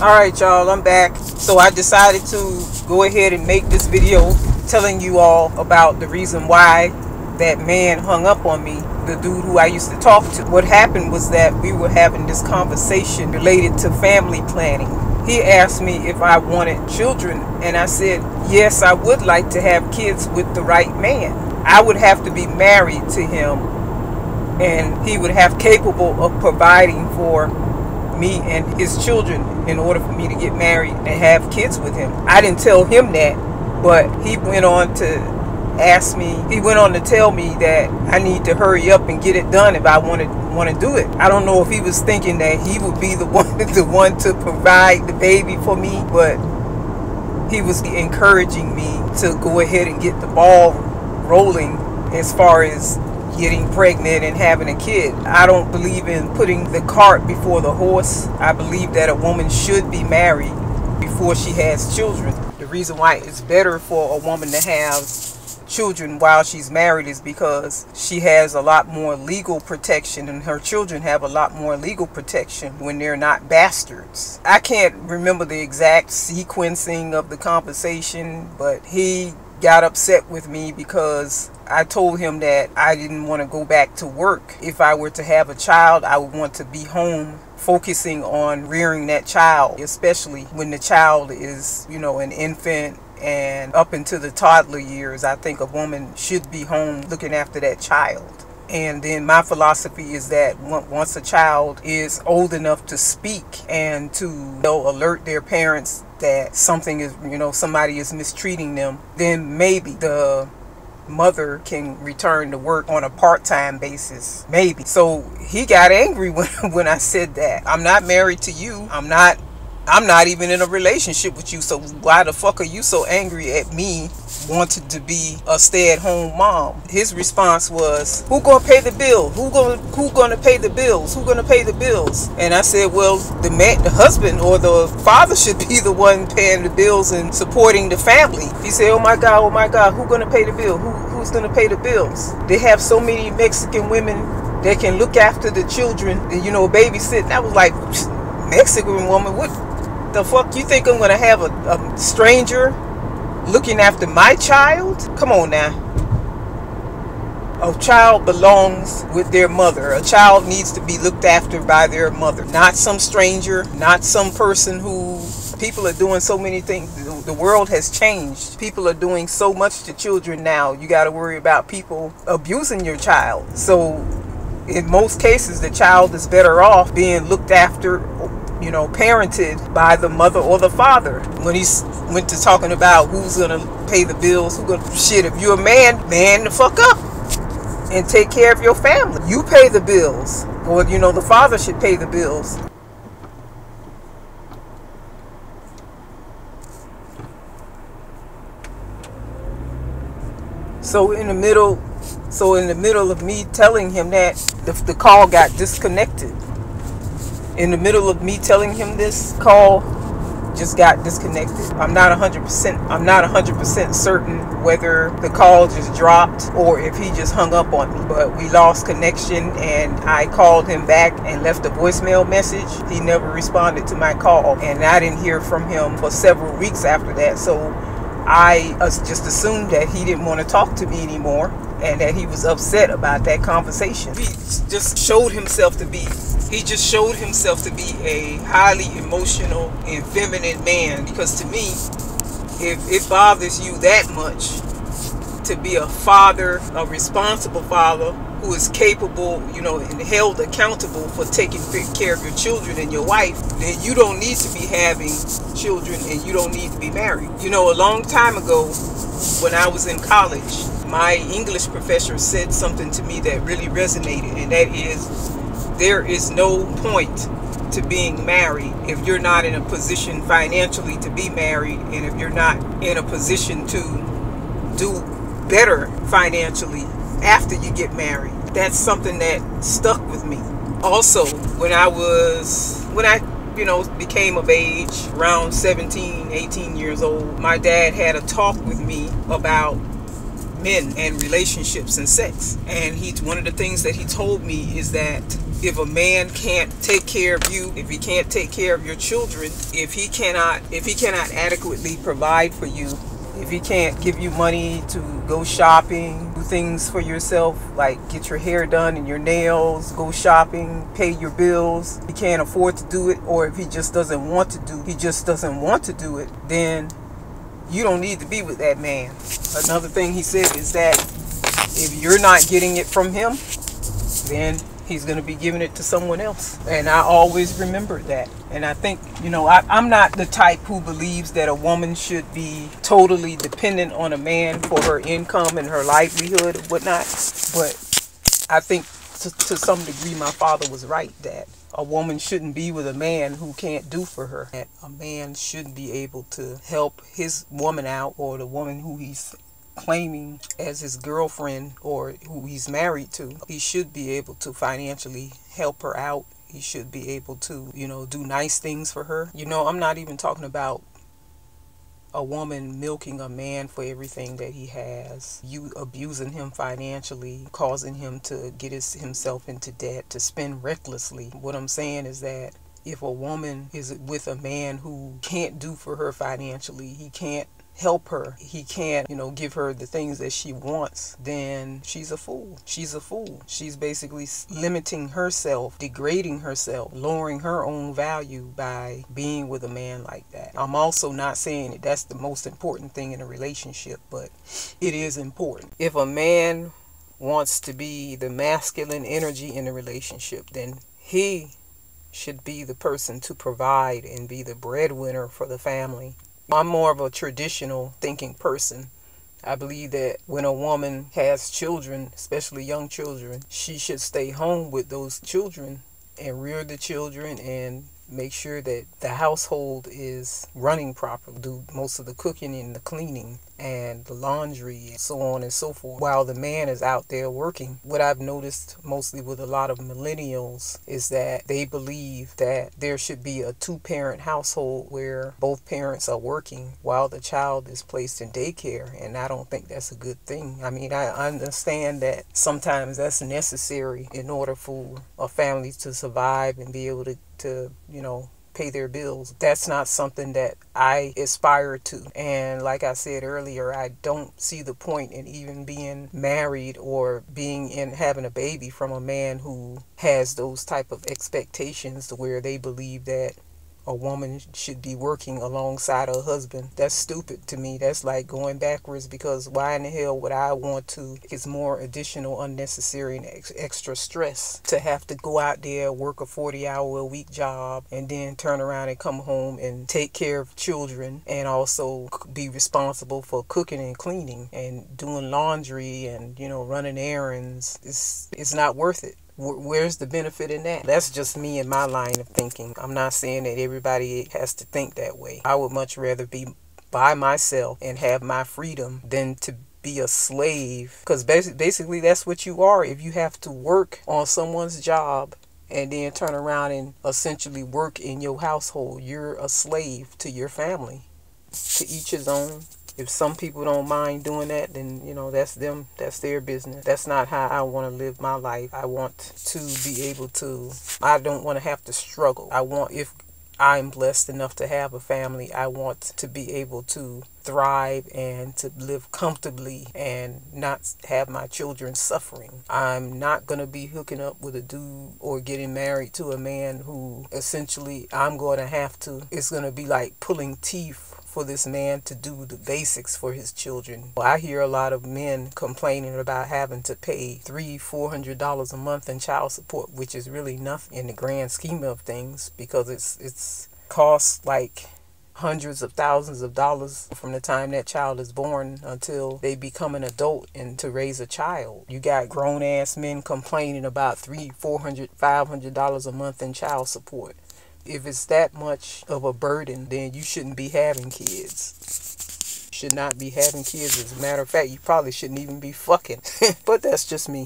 Alright y'all, I'm back. So I decided to go ahead and make this video telling you all about the reason why that man hung up on me, the dude who I used to talk to. What happened was that we were having this conversation related to family planning. He asked me if I wanted children, and I said, yes, I would like to have kids with the right man. I would have to be married to him, and he would have capable of providing for me and his children in order for me to get married and have kids with him. I didn't tell him that, but he went on to tell me that I need to hurry up and get it done if I want to do it. I don't know if he was thinking that he would be the one to provide the baby for me, but he was encouraging me to go ahead and get the ball rolling as far as getting pregnant and having a kid. I don't believe in putting the cart before the horse. I believe that a woman should be married before she has children. The reason why it's better for a woman to have children while she's married is because she has a lot more legal protection, and her children have a lot more legal protection when they're not bastards. I can't remember the exact sequencing of the conversation, but he got upset with me because I told him that I didn't want to go back to work. If I were to have a child, I would want to be home focusing on rearing that child, especially when the child is, an infant and up into the toddler years. I think a woman should be home looking after that child. And then my philosophy is that once a child is old enough to speak and to alert their parents that something is, somebody is mistreating them, then maybe the mother can return to work on a part-time basis. Maybe. So he got angry when I said that. I'm not married to you. I'm not even in a relationship with you, so why the fuck are you so angry at me wanting to be a stay-at-home mom? His response was, who gonna pay the bill? Who gonna pay the bills? Who gonna pay the bills? And I said, well, the husband or the father should be the one paying the bills and supporting the family. He said, oh my God, who gonna pay the bill? Who's gonna pay the bills? They have so many Mexican women that can look after the children, babysitting. I was like, Mexican woman, what the fuck you think I'm gonna have a stranger looking after my child? Come on now. A child belongs with their mother. A child needs to be looked after by their mother, not some stranger, not some person who... People are doing so many things. The world has changed. People are doing so much to children now. You got to worry about people abusing your child. So in most cases, the child is better off being looked after, parented by the mother or the father. When he went to talking about who's gonna pay the bills, shit, if you're a man the fuck up and take care of your family. You pay the bills, or the father should pay the bills. So in the middle of me telling him that, the call got disconnected. In the middle of me telling him this, call just got disconnected. I'm not 100% certain whether the call just dropped or if he just hung up on me. But we lost connection, and I called him back and left a voicemail message. He never responded to my call, and I didn't hear from him for several weeks after that. So I just assumed that he didn't want to talk to me anymore, and that he was upset about that conversation. He just showed himself to be a highly emotional and feminine man, because to me, if it bothers you that much to be a father, a responsible father who is capable, and held accountable for taking care of your children and your wife, then you don't need to be having children, and you don't need to be married. A long time ago when I was in college, my English professor said something to me that really resonated, and that is, there is no point to being married if you're not in a position financially to be married, and if you're not in a position to do better financially after you get married. That's something that stuck with me. Also, when I became of age, around 17, 18 years old, my dad had a talk with me about men and relationships and sex. And one of the things that he told me is that If a man can't take care of you, if he can't take care of your children, if he cannot adequately provide for you, if he can't give you money to go shopping, do things for yourself, like get your hair done and your nails, go shopping, pay your bills, he can't afford to do it, or if he just doesn't want to do it, then you don't need to be with that man. Another thing he said is that if you're not getting it from him, then he's going to be giving it to someone else. And I always remembered that. And I think, I'm not the type who believes that a woman should be totally dependent on a man for her income and her livelihood and whatnot. But I think to some degree my father was right that a woman shouldn't be with a man who can't do for her. That a man shouldn't be able to help his woman out, or the woman who he's claiming as his girlfriend or who he's married to. He should be able to financially help her out. He should be able to, do nice things for her. I'm not even talking about a woman milking a man for everything that he has, you abusing him financially, causing him to get himself into debt, to spend recklessly. What I'm saying is that if a woman is with a man who can't do for her financially, he can't help her, he can't, give her the things that she wants, then she's a fool. She's a fool. She's basically limiting herself, degrading herself, lowering her own value by being with a man like that. I'm also not saying that that's the most important thing in a relationship, but it is important. If a man wants to be the masculine energy in a relationship, then he should be the person to provide and be the breadwinner for the family. I'm more of a traditional thinking person. I believe that when a woman has children, especially young children, she should stay home with those children and rear the children and make sure that the household is running properly, do most of the cooking and the cleaning and the laundry and so on and so forth, while the man is out there working. What I've noticed mostly with a lot of millennials is that they believe that there should be a two-parent household where both parents are working while the child is placed in daycare, and I don't think that's a good thing. I mean, I understand that sometimes that's necessary in order for a family to survive and be able to pay their bills. That's not something that I aspire to. And like I said earlier, I don't see the point in even being married or having a baby from a man who has those type of expectations to where they believe that a woman should be working alongside her husband. That's stupid to me. That's like going backwards, because why in the hell would I want to? It's more additional, unnecessary, and extra stress to have to go out there, work a 40-hour-a-week job, and then turn around and come home and take care of children, and also be responsible for cooking and cleaning and doing laundry and, running errands. It's not worth it. Where's the benefit in that? That's just me and my line of thinking. I'm not saying that everybody has to think that way. I would much rather be by myself and have my freedom than to be a slave, because basically that's what you are. If you have to work on someone's job and then turn around and essentially work in your household, you're a slave to your family. To each his own. If some people don't mind doing that, then, that's them. That's their business. That's not how I want to live my life. I want to be able to, I don't want to have to struggle. If I'm blessed enough to have a family, I want to be able to thrive and to live comfortably and not have my children suffering. I'm not going to be hooking up with a dude or getting married to a man who essentially it's going to be like pulling teeth for this man to do the basics for his children. I hear a lot of men complaining about having to pay $300-$400 a month in child support, which is really nothing in the grand scheme of things, because it's costs like hundreds of thousands of dollars from the time that child is born until they become an adult and to raise a child. You got grown-ass men complaining about $300, $400, $500 a month in child support. If it's that much of a burden, then you shouldn't be having kids. You should not be having kids. As a matter of fact, you probably shouldn't even be fucking. But that's just me.